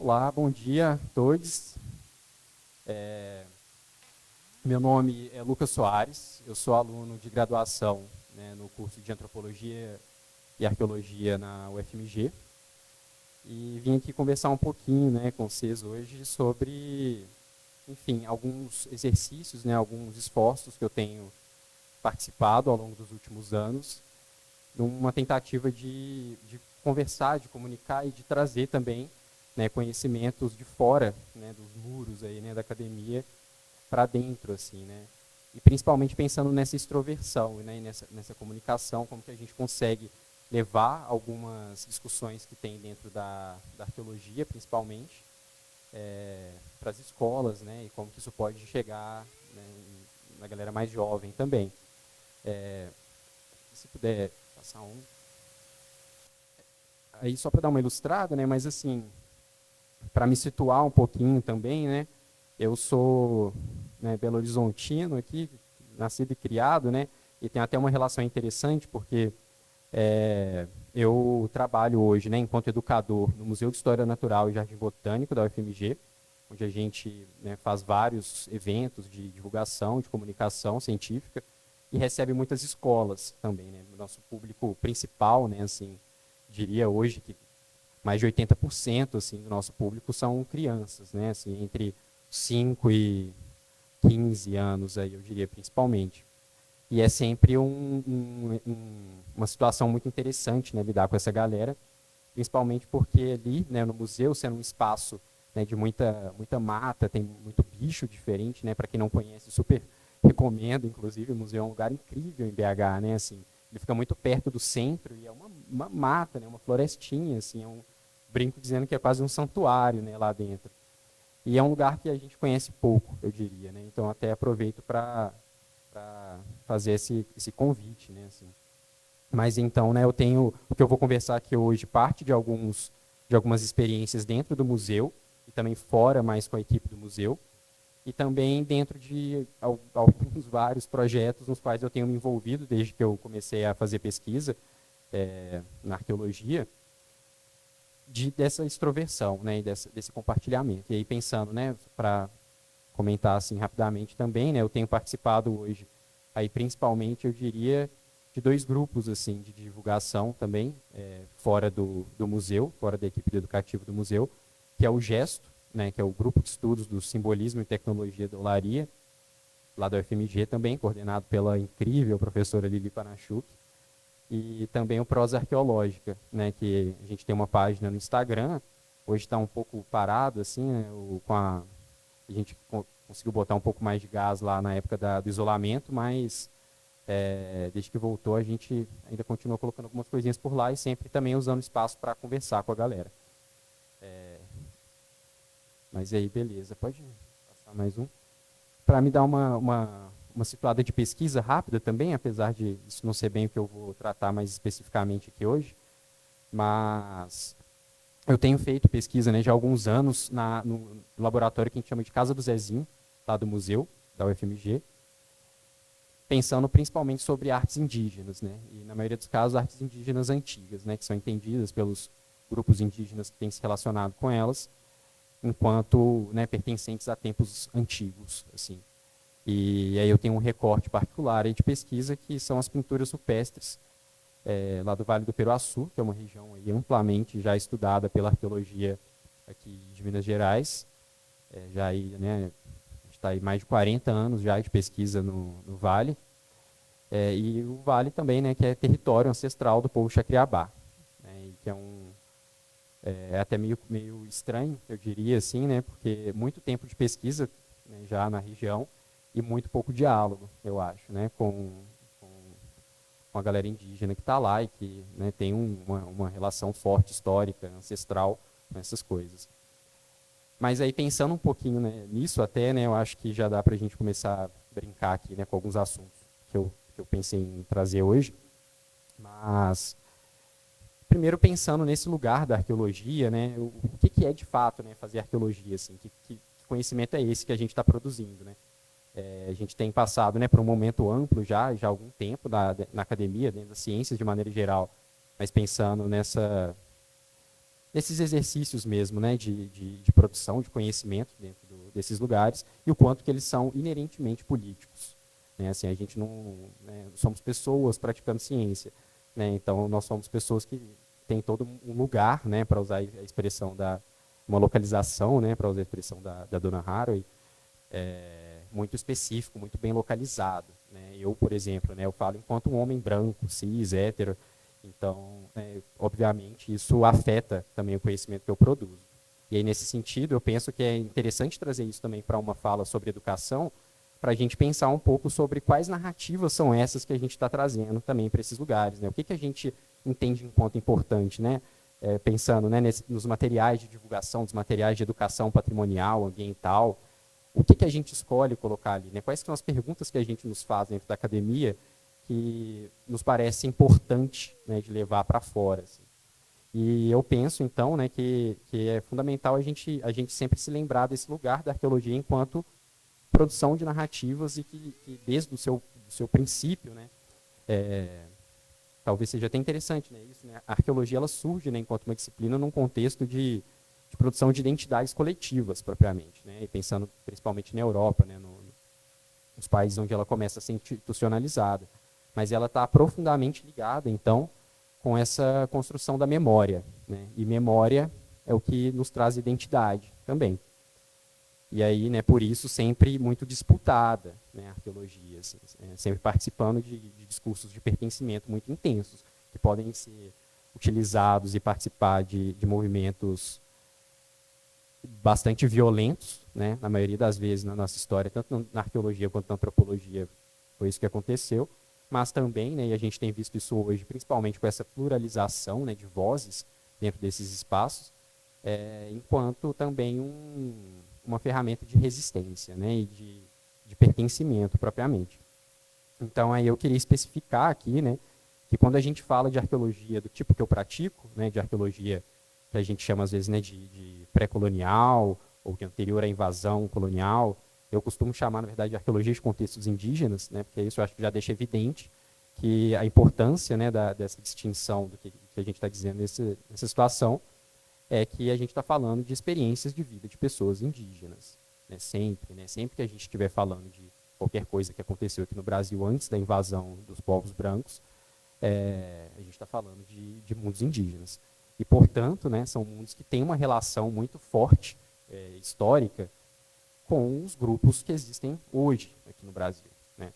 Olá, bom dia a todos. Meu nome é Lucas Soares, eu sou aluno de graduação, né, no curso de Antropologia e Arqueologia na UFMG e vim aqui conversar um pouquinho, né, com vocês hoje sobre, enfim, alguns exercícios, né, alguns esforços que eu tenho participado ao longo dos últimos anos, numa tentativa de conversar, de comunicar e de trazer também, né, conhecimentos de fora, né, dos muros aí, né, da academia para dentro, assim, né? E principalmente pensando nessa extroversão, né, e nessa comunicação, como que a gente consegue levar algumas discussões que tem dentro da arqueologia, principalmente, para as escolas, né, e como que isso pode chegar, né, na galera mais jovem também. Se puder passar um. Aí só para dar uma ilustrada, né, mas assim, para me situar um pouquinho também, né, eu sou, né, Belo Horizontino aqui, nascido e criado, né, e tem até uma relação interessante, porque eu trabalho hoje, né, enquanto educador no Museu de História Natural e Jardim Botânico da UFMG, onde a gente, né, faz vários eventos de divulgação, de comunicação científica, e recebe muitas escolas também, né, o nosso público principal, né, assim, diria hoje que mais de 80% assim, do nosso público são crianças, né, assim, entre 5 e 15 anos, aí, eu diria, principalmente. E é sempre uma situação muito interessante, né, lidar com essa galera, principalmente porque ali, né, no museu, sendo um espaço, né, de muita mata, tem muito bicho diferente, né, para quem não conhece, super recomendo, inclusive, o museu é um lugar incrível em BH, né, assim, ele fica muito perto do centro e é uma mata, né, uma florestinha, assim, brinco dizendo que é quase um santuário, né, lá dentro. E é um lugar que a gente conhece pouco, eu diria, né? Então até aproveito para fazer esse convite, né? Assim. Mas então, né, eu tenho o que eu vou conversar aqui hoje, parte de algumas experiências dentro do museu e também fora, mais com a equipe do museu, e também dentro de alguns vários projetos nos quais eu tenho me envolvido desde que eu comecei a fazer pesquisa na arqueologia, dessa extroversão, né, e desse compartilhamento. E aí pensando, né, para comentar assim rapidamente também, né, eu tenho participado hoje, aí principalmente eu diria de dois grupos assim de divulgação também, fora do museu, fora da equipe educativa do museu, que é o Gesto, né, que é o grupo de estudos do simbolismo e tecnologia da olaria, lá da UFMG também, coordenado pela incrível professora Lili Panachuk, e também o Prosa Arqueológica, né, que a gente tem uma página no Instagram, hoje está um pouco parado, assim, né, a gente conseguiu botar um pouco mais de gás lá na época do isolamento, mas desde que voltou a gente ainda continua colocando algumas coisinhas por lá e sempre também usando espaço para conversar com a galera. Mas aí, beleza, pode passar mais um. Para me dar uma situada de pesquisa rápida também, apesar de isso não ser bem o que eu vou tratar mais especificamente aqui hoje, mas eu tenho feito pesquisa, né, já há alguns anos no laboratório que a gente chama de Casa do Zezinho, lá do museu, da UFMG, pensando principalmente sobre artes indígenas, né, e na maioria dos casos artes indígenas antigas, né, que são entendidas pelos grupos indígenas que têm se relacionado com elas, enquanto, né, pertencentes a tempos antigos, assim. E aí eu tenho um recorte particular aí de pesquisa que são as pinturas rupestres lá do Vale do Peroaçu, que é uma região aí amplamente já estudada pela arqueologia aqui de Minas Gerais. Já aí, né, está aí mais de 40 anos já de pesquisa no Vale. E o Vale também, né, que é território ancestral do povo Xacriabá, né, e que é até meio estranho, eu diria assim, né, porque muito tempo de pesquisa, né, já na região e muito pouco diálogo, eu acho, né, com a galera indígena que está lá e que, né, tem uma relação forte, histórica, ancestral com essas coisas. Mas aí pensando um pouquinho, né, nisso até, né, eu acho que já dá para a gente começar a brincar aqui, né, com alguns assuntos que eu pensei em trazer hoje. Mas primeiro pensando nesse lugar da arqueologia, né, o que é de fato, né, fazer arqueologia, assim, que conhecimento é esse que a gente está produzindo, né? A gente tem passado, né, por um momento amplo já há algum tempo na academia, dentro das ciências de maneira geral, mas pensando nesses exercícios mesmo, né, de produção de conhecimento dentro desses lugares, e o quanto que eles são inerentemente políticos. Né? Assim, a gente não, né, somos pessoas praticando ciência, né? Então nós somos pessoas que têm todo um lugar, né, para usar a expressão uma localização, né, para usar a expressão da Donna Haraway, muito específico, muito bem localizado. Né? Eu, por exemplo, né, eu falo enquanto um homem branco, cis, hétero, então, obviamente, isso afeta também o conhecimento que eu produzo. E aí, nesse sentido, eu penso que é interessante trazer isso também para uma fala sobre educação, para a gente pensar um pouco sobre quais narrativas são essas que a gente está trazendo também para esses lugares. Né? O que, que a gente entende enquanto importante, né? Pensando, né, nos materiais de divulgação, dos materiais de educação patrimonial, ambiental, o que, que a gente escolhe colocar ali? Né? Quais são as perguntas que a gente nos faz dentro da academia que nos parece importante, né, de levar para fora. Assim. E eu penso, então, né, que é fundamental a gente sempre se lembrar desse lugar da arqueologia enquanto produção de narrativas e que desde o seu princípio, né, talvez seja até interessante, né, isso, né, a arqueologia ela surge, né, enquanto uma disciplina num contexto de produção de identidades coletivas, propriamente, né, e pensando principalmente na Europa, né, nos países onde ela começa a ser institucionalizada. Mas ela está profundamente ligada, então, com essa construção da memória. Né? E memória é o que nos traz identidade também. E aí, né, por isso, sempre muito disputada, né, a arqueologia, assim, sempre participando de discursos de pertencimento muito intensos, que podem ser utilizados e participar de movimentos bastante violentos, né, na maioria das vezes na nossa história, tanto na arqueologia quanto na antropologia, foi isso que aconteceu, mas também, né, e a gente tem visto isso hoje, principalmente com essa pluralização, né, de vozes dentro desses espaços, enquanto também uma ferramenta de resistência, né, e de pertencimento propriamente. Então, aí eu queria especificar aqui, né, que quando a gente fala de arqueologia do tipo que eu pratico, né, de arqueologia que a gente chama às vezes, né, de pré-colonial ou que é anterior à invasão colonial, eu costumo chamar, na verdade, de arqueologia de contextos indígenas, né, porque isso eu acho que já deixa evidente que a importância, né, dessa distinção do que a gente está dizendo nessa situação é que a gente está falando de experiências de vida de pessoas indígenas. Né, sempre que a gente estiver falando de qualquer coisa que aconteceu aqui no Brasil antes da invasão dos povos brancos, a gente está falando de mundos indígenas. E, portanto, né, são mundos que têm uma relação muito forte, histórica, com os grupos que existem hoje aqui no Brasil. Né?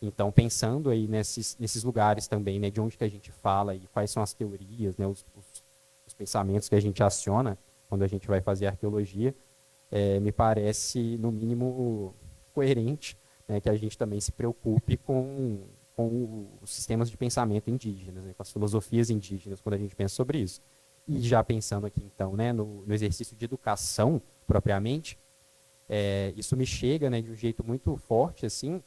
Então, pensando aí nesses lugares também, né, de onde que a gente fala e quais são as teorias, né, os pensamentos que a gente aciona quando a gente vai fazer arqueologia, me parece, no mínimo, coerente, né, que a gente também se preocupe com os sistemas de pensamento indígenas, né, com as filosofias indígenas, quando a gente pensa sobre isso. E já pensando aqui, então, né, no exercício de educação, propriamente, isso me chega, né, de um jeito muito forte, assim,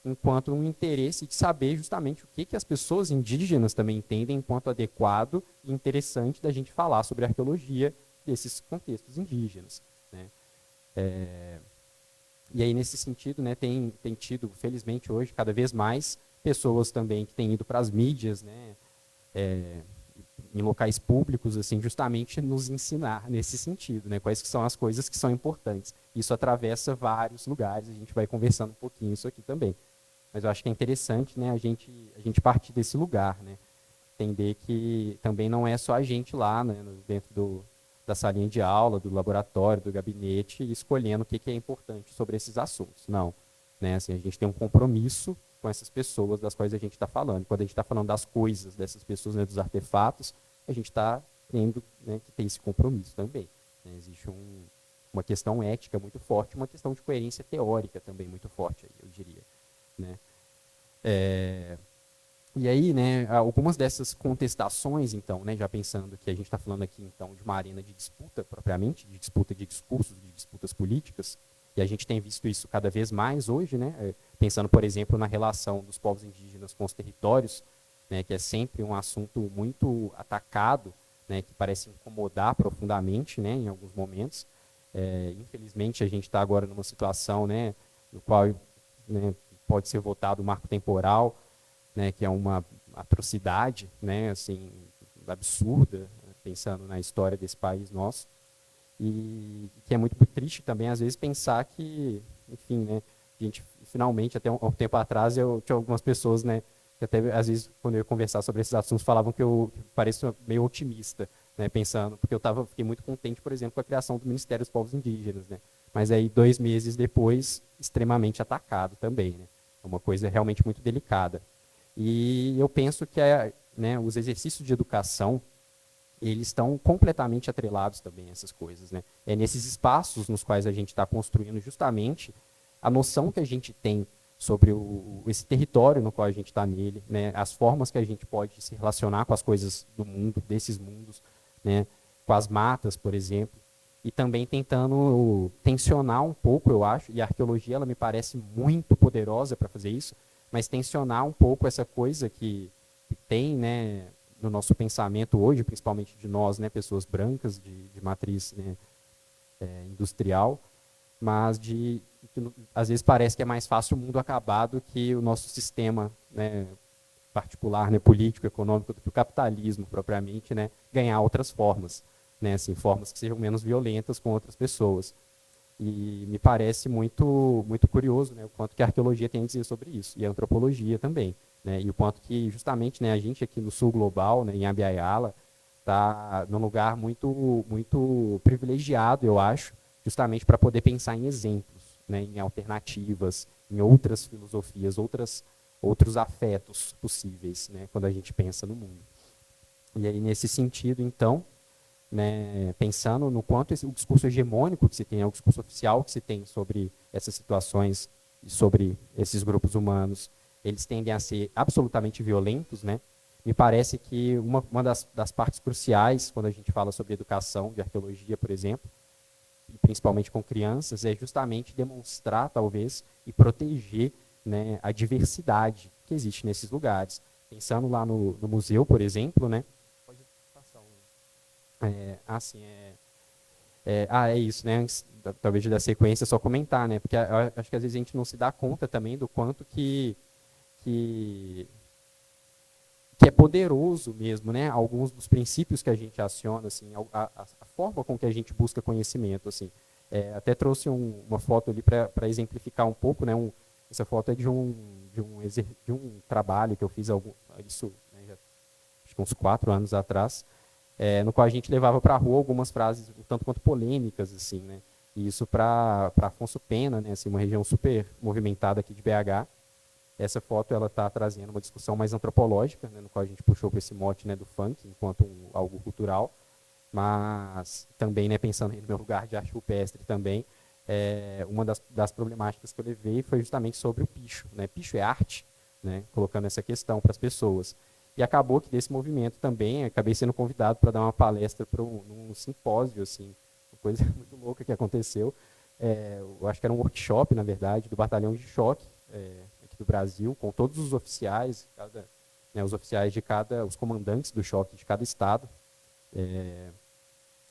enquanto um interesse de saber justamente o que as pessoas indígenas também entendem enquanto adequado e interessante da gente falar sobre a arqueologia desses contextos indígenas. Né? E aí, nesse sentido, né, tem tido, felizmente hoje, cada vez mais pessoas também que têm ido para as mídias, né, em locais públicos, assim, justamente nos ensinar nesse sentido, né, quais que são as coisas que são importantes. Isso atravessa vários lugares, a gente vai conversando um pouquinho isso aqui também. Mas eu acho que é interessante, né, a gente partir desse lugar, né, entender que também não é só a gente lá, né, dentro da salinha de aula, do laboratório, do gabinete, escolhendo o que é importante sobre esses assuntos. Não. Né, assim, a gente tem um compromisso com essas pessoas das quais a gente está falando. Quando a gente está falando das coisas dessas pessoas, né, dos artefatos, a gente está tendo, né, que ter esse compromisso também. Né, existe uma questão ética muito forte, uma questão de coerência teórica também muito forte, eu diria. Né? E aí, né, algumas dessas contestações, então, né, já pensando que a gente está falando aqui, então, de uma arena de disputa propriamente, de disputa de discursos, de disputas políticas, e a gente tem visto isso cada vez mais hoje, né, pensando, por exemplo, na relação dos povos indígenas com os territórios, né, que é sempre um assunto muito atacado, né, que parece incomodar profundamente, né, em alguns momentos. Infelizmente, a gente está agora numa situação, né, no qual, né, pode ser votado o marco temporal, né, que é uma atrocidade, né, assim, absurda, pensando na história desse país nosso. E que é muito triste também, às vezes, pensar que, enfim, né, a gente, finalmente, até um tempo atrás, eu tinha algumas pessoas, né, que até, às vezes, quando eu ia conversar sobre esses assuntos, falavam que eu pareço meio otimista, né, pensando, porque fiquei muito contente, por exemplo, com a criação do Ministério dos Povos Indígenas, né, mas aí, 2 meses depois, extremamente atacado também, né, é uma coisa realmente muito delicada. E eu penso que né, os exercícios de educação, eles estão completamente atrelados também a essas coisas, né? É nesses espaços nos quais a gente está construindo justamente a noção que a gente tem sobre esse território no qual a gente está nele, né? As formas que a gente pode se relacionar com as coisas do mundo, desses mundos, né? Com as matas, por exemplo, e também tentando tensionar um pouco, eu acho, e a arqueologia ela me parece muito poderosa para fazer isso, mas tensionar um pouco essa coisa que tem, né, no nosso pensamento hoje, principalmente de nós, né, pessoas brancas de matriz, né, industrial, mas às vezes parece que é mais fácil o mundo acabar do que o nosso sistema, né, particular, né, político, econômico, do que o capitalismo propriamente, né, ganhar outras formas, né, assim, formas que sejam menos violentas com outras pessoas. E me parece muito curioso, né, o quanto que a arqueologia tem a dizer sobre isso, e a antropologia também, né, e o quanto que justamente, né, a gente aqui no sul global, né, em Abya-Yala, está num lugar muito privilegiado, eu acho, justamente para poder pensar em exemplos, né, em alternativas, em outras filosofias, outros afetos possíveis, né, quando a gente pensa no mundo. E aí, nesse sentido, então, né, pensando no quanto o discurso hegemônico que se tem, o discurso oficial que se tem sobre essas situações e sobre esses grupos humanos, eles tendem a ser absolutamente violentos, né? Me parece que uma das partes cruciais, quando a gente fala sobre educação, de arqueologia, por exemplo, e principalmente com crianças, é justamente demonstrar, talvez, e proteger, né, a diversidade que existe nesses lugares. Pensando lá no museu, por exemplo, né? Pode passar é isso, né? Antes, talvez da sequência, só comentar, né? Porque eu acho que às vezes a gente não se dá conta também do quanto que é poderoso mesmo, né? Alguns dos princípios que a gente aciona, assim, a forma com que a gente busca conhecimento, assim. Até trouxe uma foto ali para exemplificar um pouco, né? Essa foto é de um trabalho que eu fiz isso, né, acho que uns 4 anos atrás, no qual a gente levava para a rua algumas frases um tanto quanto polêmicas, assim, né? E isso para Afonso Pena, né? Assim, uma região super movimentada aqui de BH. Essa foto ela está trazendo uma discussão mais antropológica, né, no qual a gente puxou para esse mote, né, do funk enquanto algo cultural, mas também, né, pensando no meu lugar de arte rupestre também, uma das problemáticas que eu levei foi justamente sobre o picho, né? Picho é arte, né? Colocando essa questão para as pessoas. E acabou que desse movimento também, acabei sendo convidado para dar uma palestra num simpósio, assim, uma coisa muito louca que aconteceu. Eu acho que era um workshop, na verdade, do Batalhão de Choque, aqui do Brasil, com todos os oficiais, né, os oficiais os comandantes do choque de cada estado,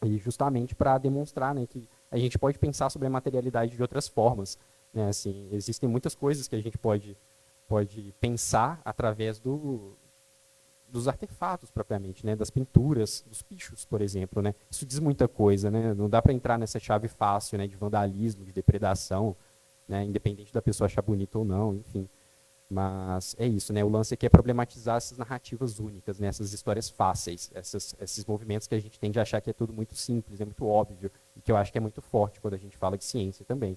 e justamente para demonstrar, né, que a gente pode pensar sobre a materialidade de outras formas, né, assim, existem muitas coisas que a gente pode pensar através dos artefatos propriamente, né, das pinturas, dos pichos, por exemplo, né. Isso diz muita coisa, né, não dá para entrar nessa chave fácil, né, de vandalismo, de depredação, né, independente da pessoa achar bonito ou não, enfim. Mas é isso, né, o lance aqui é problematizar essas narrativas únicas, né, essas histórias fáceis, esses movimentos que a gente tende a achar que é tudo muito simples, é muito óbvio, e que eu acho que é muito forte quando a gente fala de ciência também.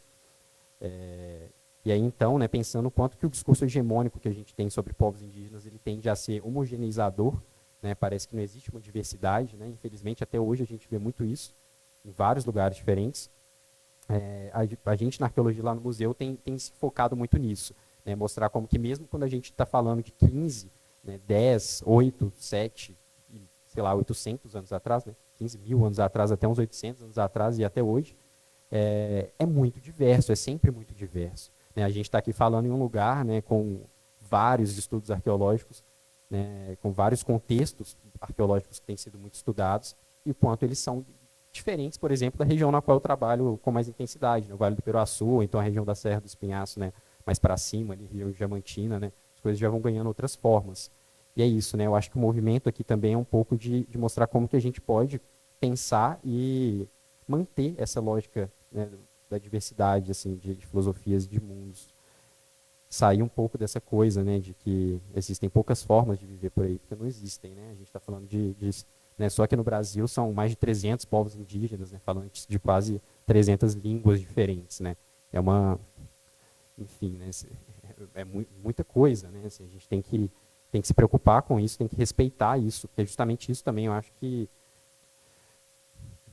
E aí, então, né, pensando o quanto que o discurso hegemônico que a gente tem sobre povos indígenas, ele tende a ser homogeneizador, né, parece que não existe uma diversidade, né, infelizmente até hoje a gente vê muito isso, em vários lugares diferentes. A gente na arqueologia lá no museu tem se focado muito nisso, né, mostrar como que mesmo quando a gente está falando de 15, né, 10, 8, 7, sei lá, 800 anos atrás, né, 15 mil anos atrás, até uns 800 anos atrás e até hoje, é muito diverso, é sempre muito diverso. Né? A gente está aqui falando em um lugar, né, com vários estudos arqueológicos, né, com vários contextos arqueológicos que têm sido muito estudados, e o quanto eles são diferentes, por exemplo, da região na qual eu trabalho com mais intensidade, no Vale do Peroaçu, ou então a região da Serra do Espinhaço, né, mais para cima, ali, região de Diamantina, né, as coisas já vão ganhando outras formas. E é isso, né? Eu acho que o movimento aqui também é um pouco de mostrar como que a gente pode pensar e manter essa lógica, né, da diversidade, assim, de filosofias e de mundos. Sair um pouco dessa coisa, né, de que existem poucas formas de viver por aí, porque não existem, né? A gente está falando né, só que no Brasil são mais de 300 povos indígenas, né, falantes de quase 300 línguas diferentes, né? É uma, enfim, né, muita coisa, né? Assim, a gente tem que se preocupar com isso, tem que respeitar isso, porque é justamente isso também eu acho que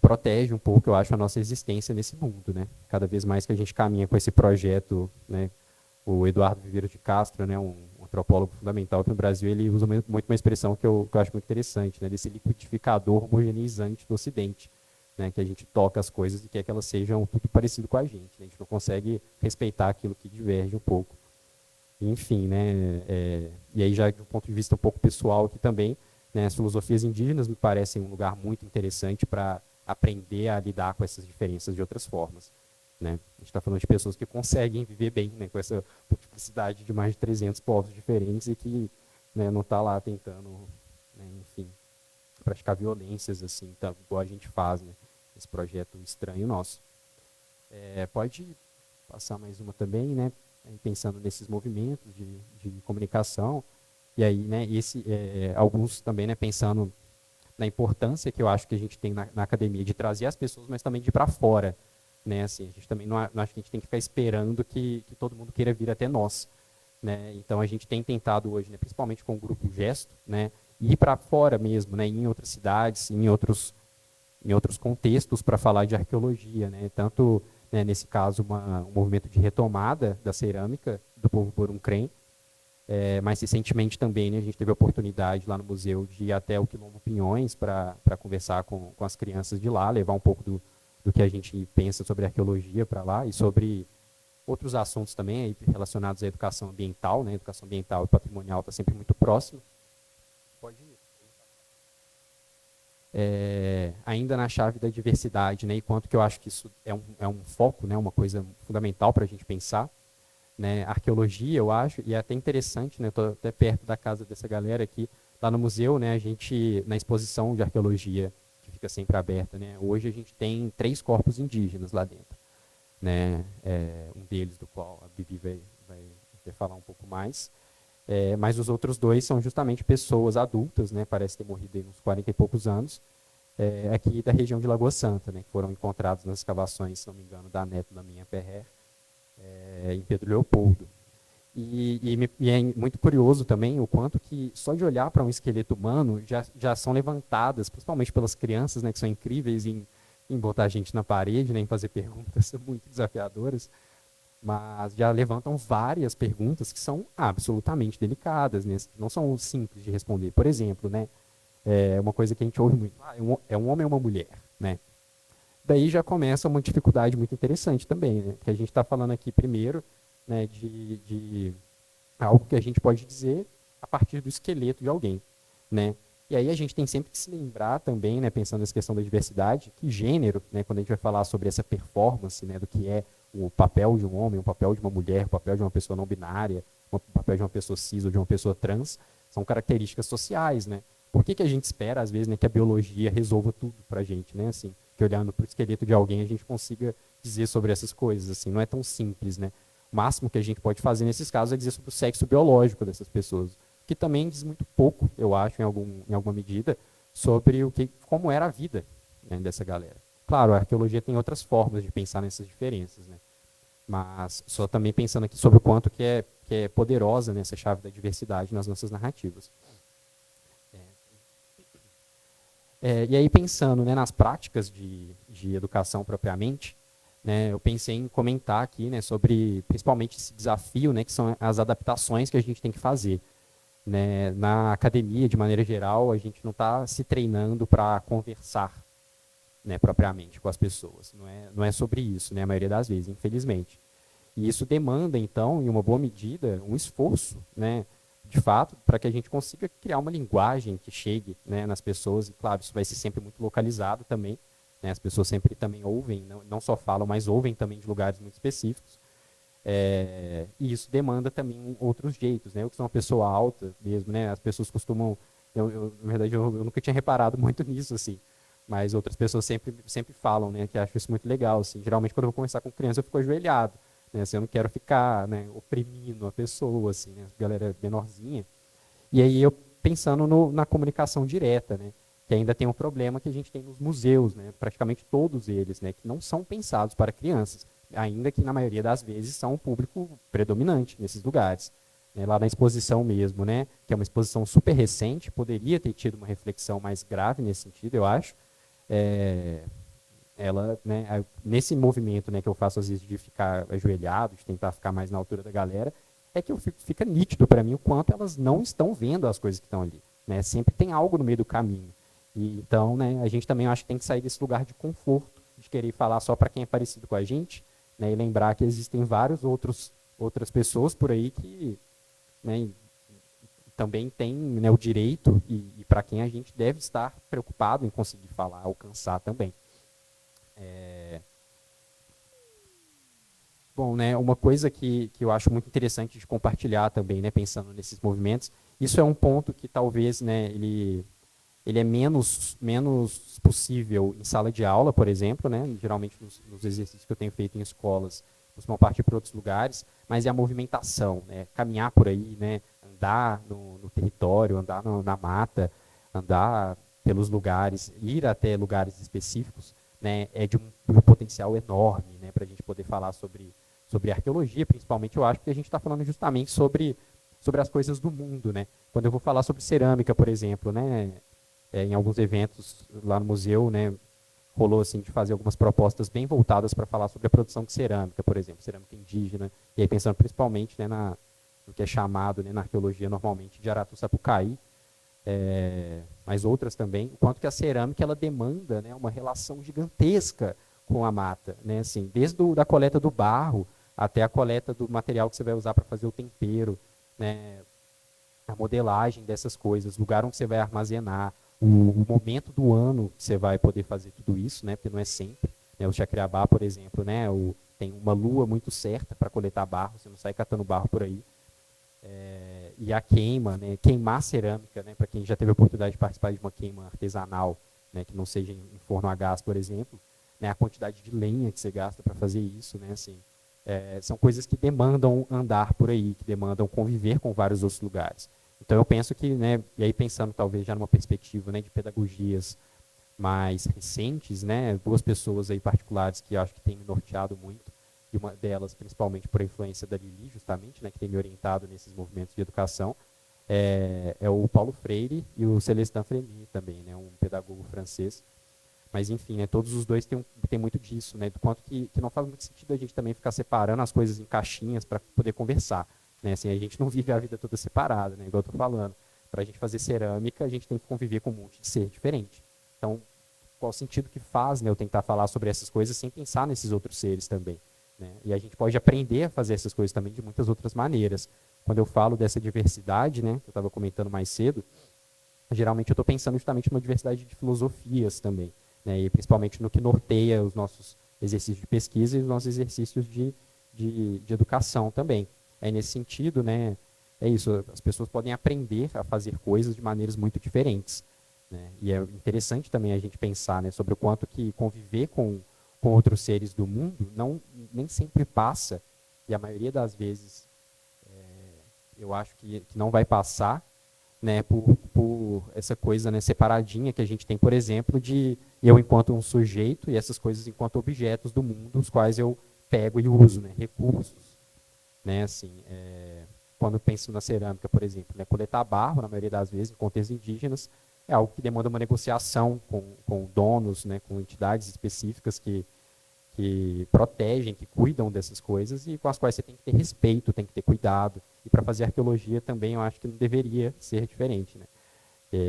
protege um pouco, eu acho, a nossa existência nesse mundo, né? Cada vez mais que a gente caminha com esse projeto, né? O Eduardo Viveiro de Castro, né, um antropólogo fundamental aqui no Brasil, ele usa muito uma expressão que eu acho muito interessante, né, desse liquidificador homogeneizante do Ocidente, né, que a gente toca as coisas e quer que elas sejam tudo parecido com a gente. Né, a gente não consegue respeitar aquilo que diverge um pouco. Enfim, né, e aí já de um ponto de vista um pouco pessoal aqui também, né, as filosofias indígenas me parecem um lugar muito interessante para aprender a lidar com essas diferenças de outras formas. Né? A gente está falando de pessoas que conseguem viver bem, né, com essa multiplicidade de mais de 300 povos diferentes e que, né, não está lá tentando, né, enfim, praticar violências, assim, tá, igual a gente faz, né, esse projeto estranho nosso. Pode passar mais uma também, né, pensando nesses movimentos de comunicação, e aí, né, alguns também, né, pensando na importância que eu acho que a gente tem na academia de trazer as pessoas, mas também de ir para fora, né? Assim, a gente também não acho que a gente tem que ficar esperando que todo mundo queira vir até nós, né? Então a gente tem tentado hoje, né, principalmente com o grupo Gesto, né, ir para fora mesmo, né, em outras cidades, em outros contextos para falar de arqueologia, né? Tanto, né, nesse caso um movimento de retomada da cerâmica do povo Borum-Crem, mais recentemente também, né, a gente teve a oportunidade lá no museu de ir até o Quilombo Pinhões para conversar com as crianças de lá, levar um pouco do que a gente pensa sobre arqueologia para lá e sobre outros assuntos também aí relacionados à educação ambiental, né? Educação ambiental e patrimonial está sempre muito próximo. Pode ir. Ainda na chave da diversidade, né? E quanto que eu acho que isso é um foco, né? Uma coisa fundamental para a gente pensar, né? Arqueologia, eu acho, e é até interessante, né? Estou até perto da casa dessa galera aqui, lá no museu, né? A gente, na exposição de arqueologia, que fica sempre aberta, né? Hoje a gente tem 3 corpos indígenas lá dentro, né? Um deles do qual a Bibi vai até falar um pouco mais. Mas os outros 2 são justamente pessoas adultas, né? Parece ter morrido aí uns 40 e poucos anos, aqui da região de Lagoa Santa, né? Que foram encontrados nas escavações, se não me engano, da Neto da Minha Perrer, em Pedro Leopoldo. E é muito curioso também o quanto que só de olhar para um esqueleto humano já são levantadas, principalmente pelas crianças, né, que são incríveis em botar a gente na parede, né, em fazer perguntas muito desafiadoras, mas já levantam várias perguntas que são absolutamente delicadas, né, que não são simples de responder. Por exemplo, né, uma coisa que a gente ouve muito, é um homem ou uma mulher, né? Daí já começa uma dificuldade muito interessante também, né? Que a gente está falando aqui primeiro, né, de algo que a gente pode dizer a partir do esqueleto de alguém, né? E aí a gente tem sempre que se lembrar também, né, pensando nessa questão da diversidade, que gênero, né, quando a gente vai falar sobre essa performance, né, do que é o papel de um homem, o papel de uma mulher, o papel de uma pessoa não binária, o papel de uma pessoa cis ou de uma pessoa trans, são características sociais, né? Por que a gente espera, às vezes, né, que a biologia resolva tudo pra gente, né? Assim, que olhando para o esqueleto de alguém a gente consiga dizer sobre essas coisas, assim, não é tão simples, né? O máximo que a gente pode fazer nesses casos é dizer sobre o sexo biológico dessas pessoas, que também diz muito pouco, eu acho, em alguma medida, sobre como era a vida, né, dessa galera. Claro, a arqueologia tem outras formas de pensar nessas diferenças, né? Mas só também pensando aqui sobre o quanto que é poderosa nessa chave da diversidade nas nossas narrativas. E aí pensando, né, nas práticas de educação propriamente, né, eu pensei em comentar aqui, né, sobre principalmente esse desafio, né, que são as adaptações que a gente tem que fazer, né? Na academia, de maneira geral, a gente não está se treinando para conversar, né, propriamente com as pessoas. Não é sobre isso, né, a maioria das vezes, infelizmente. E isso demanda, então, em uma boa medida, um esforço, né, de fato, para que a gente consiga criar uma linguagem que chegue, né, nas pessoas. E, claro, isso vai ser sempre muito localizado também, né, as pessoas sempre também ouvem, não só falam, mas ouvem também de lugares muito específicos. E isso demanda também outros jeitos, né? Eu que sou uma pessoa alta mesmo, né? As pessoas costumam, na verdade, eu nunca tinha reparado muito nisso, assim, mas outras pessoas sempre falam, né? Que acham isso muito legal, assim. Geralmente, quando eu vou conversar com criança, eu fico ajoelhado, né? Assim, eu não quero ficar, né, oprimindo a pessoa, assim, né? Galera menorzinha. E aí eu pensando na comunicação direta, né? Que ainda tem um problema que a gente tem nos museus, né? Praticamente todos eles, né? Que não são pensados para crianças, ainda que na maioria das vezes são um público predominante nesses lugares. Né? Lá na exposição mesmo, né? Que é uma exposição super recente, poderia ter tido uma reflexão mais grave nesse sentido, eu acho. É, ela, né, nesse movimento, né, que eu faço às vezes de ficar ajoelhado, de tentar ficar mais na altura da galera, é que fica nítido para mim o quanto elas não estão vendo as coisas que estão ali, né? Sempre tem algo no meio do caminho. E então, né, a gente também acho que tem que sair desse lugar de conforto, de querer falar só para quem é parecido com a gente, né, e lembrar que existem vários outras pessoas por aí que, né, também têm, né, o direito e para quem a gente deve estar preocupado em conseguir falar, alcançar também. Bom, né, uma coisa que eu acho muito interessante de compartilhar também, né, pensando nesses movimentos, isso é um ponto que talvez, né, ele é menos possível em sala de aula, por exemplo, né, geralmente nos exercícios que eu tenho feito em escolas, costumam partir para outros lugares, mas é a movimentação, né, caminhar por aí, né, andar no território, andar na mata, andar pelos lugares, ir até lugares específicos, né, é de um potencial enorme, né, para a gente poder falar sobre arqueologia, principalmente, eu acho que a gente está falando justamente sobre as coisas do mundo, né? Quando eu vou falar sobre cerâmica, por exemplo, né, em alguns eventos lá no museu, né, rolou assim de fazer algumas propostas bem voltadas para falar sobre a produção de cerâmica, por exemplo, cerâmica indígena, e aí pensando principalmente, né, no que é chamado, né, na arqueologia normalmente de Aratu-Sapucaí, mas outras também, o quanto que a cerâmica ela demanda, né, uma relação gigantesca com a mata, né, assim, desde da coleta do barro até a coleta do material que você vai usar para fazer o tempero, né, a modelagem dessas coisas, o lugar onde você vai armazenar, o momento do ano que você vai poder fazer tudo isso, né, porque não é sempre. Né, o Chacriabá, por exemplo, né, tem uma lua muito certa para coletar barro, você não sai catando barro por aí. E a queima, né, queimar cerâmica, né, para quem já teve a oportunidade de participar de uma queima artesanal, né, que não seja em forno a gás, por exemplo, né, a quantidade de lenha que você gasta para fazer isso, né, assim, são coisas que demandam andar por aí, que demandam conviver com vários outros lugares. Então eu penso que, né, e aí pensando talvez já numa perspectiva, né, de pedagogias mais recentes, né, duas pessoas aí particulares que eu acho que têm me norteado muito, e uma delas principalmente por influência da Lili, justamente, né, que tem me orientado nesses movimentos de educação, é o Paulo Freire e o Célestin Frémy também, né, um pedagogo francês. Mas, enfim, né, todos os dois têm muito disso, né, do quanto que não faz muito sentido a gente também ficar separando as coisas em caixinhas para poder conversar. Né, assim, a gente não vive a vida toda separada, né, igual eu estou falando. Para a gente fazer cerâmica, a gente tem que conviver com um monte de ser diferente. Então, qual o sentido que faz, né, eu tentar falar sobre essas coisas sem pensar nesses outros seres também? Né? E a gente pode aprender a fazer essas coisas também de muitas outras maneiras. Quando eu falo dessa diversidade, né, que eu estava comentando mais cedo, geralmente eu estou pensando justamente numa diversidade de filosofias também, né, e principalmente no que norteia os nossos exercícios de pesquisa e os nossos exercícios de educação também. Aí, nesse sentido, né, é isso, as pessoas podem aprender a fazer coisas de maneiras muito diferentes. Né, e é interessante também a gente pensar, né, sobre o quanto que conviver com outros seres do mundo nem sempre passa, e a maioria das vezes eu acho que não vai passar, né, por essa coisa, né, separadinha que a gente tem, por exemplo, de eu enquanto um sujeito e essas coisas enquanto objetos do mundo, os quais eu pego e uso, né, recursos. Né, assim, quando eu penso na cerâmica, por exemplo, né, coletar barro, na maioria das vezes, em contextos indígenas, é algo que demanda uma negociação com donos, né, com entidades específicas que protegem, que cuidam dessas coisas e com as quais você tem que ter respeito, tem que ter cuidado. E para fazer arqueologia também eu acho que não deveria ser diferente, né?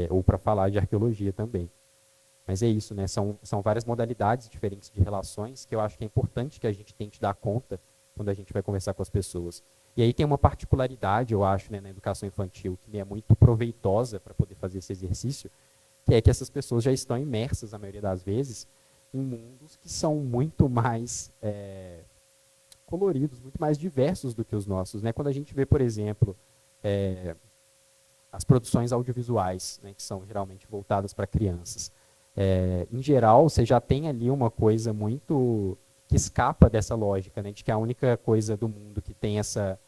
Ou para falar de arqueologia também. Mas é isso, né? São várias modalidades diferentes de relações que eu acho que é importante que a gente tente dar conta quando a gente vai conversar com as pessoas. E aí tem uma particularidade, eu acho, né, na educação infantil, que me é muito proveitosa para poder fazer esse exercício, que é que essas pessoas já estão imersas, a maioria das vezes, em mundos que são muito mais coloridos, muito mais diversos do que os nossos, né? Quando a gente vê, por exemplo, as produções audiovisuais, né, que são geralmente voltadas para crianças, em geral, você já tem ali uma coisa muito que escapa dessa lógica, né, de que a única coisa do mundo que tem essa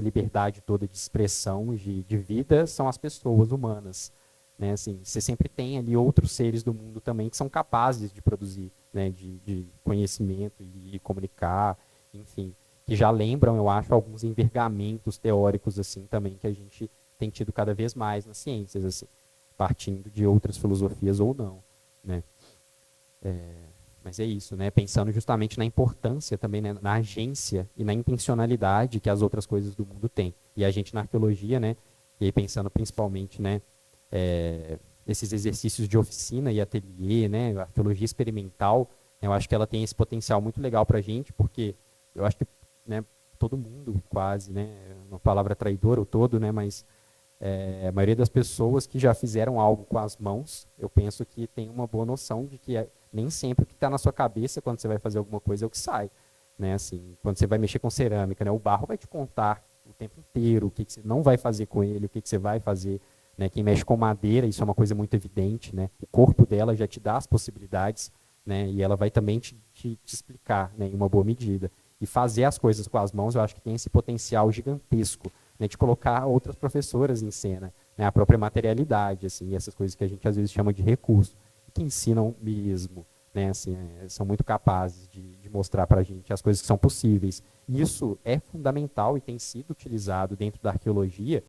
liberdade toda de expressão, de vida, são as pessoas humanas. Né, assim, você sempre tem ali outros seres do mundo também que são capazes de produzir, né, de conhecimento e comunicar, enfim, que já lembram, eu acho, alguns envergamentos teóricos assim também que a gente tem tido cada vez mais nas ciências, assim, partindo de outras filosofias ou não, né? Mas é isso, né? Pensando justamente na importância também, né, na agência e na intencionalidade que as outras coisas do mundo têm. E a gente na arqueologia, né? E aí pensando principalmente, né? Esses exercícios de oficina e ateliê, né? A arqueologia experimental, eu acho que ela tem esse potencial muito legal para a gente, porque eu acho que, né? Todo mundo quase, né? Uma palavra traidora o todo, né? Mas a maioria das pessoas que já fizeram algo com as mãos, eu penso que tem uma boa noção de que nem sempre o que está na sua cabeça quando você vai fazer alguma coisa é o que sai. Né? Assim, quando você vai mexer com cerâmica, né? O barro vai te contar o tempo inteiro o que você não vai fazer com ele, o que você vai fazer. Né? Quem mexe com madeira, isso é uma coisa muito evidente. Né? O corpo dela já te dá as possibilidades, né? E ela vai também te explicar, né? Em uma boa medida. E fazer as coisas com as mãos, eu acho que tem esse potencial gigantesco, né, de colocar outras professoras em cena, né, a própria materialidade, assim, essas coisas que a gente às vezes chama de recurso, que ensinam mesmo, né, assim, são muito capazes de mostrar para a gente as coisas que são possíveis. Isso é fundamental e tem sido utilizado dentro da arqueologia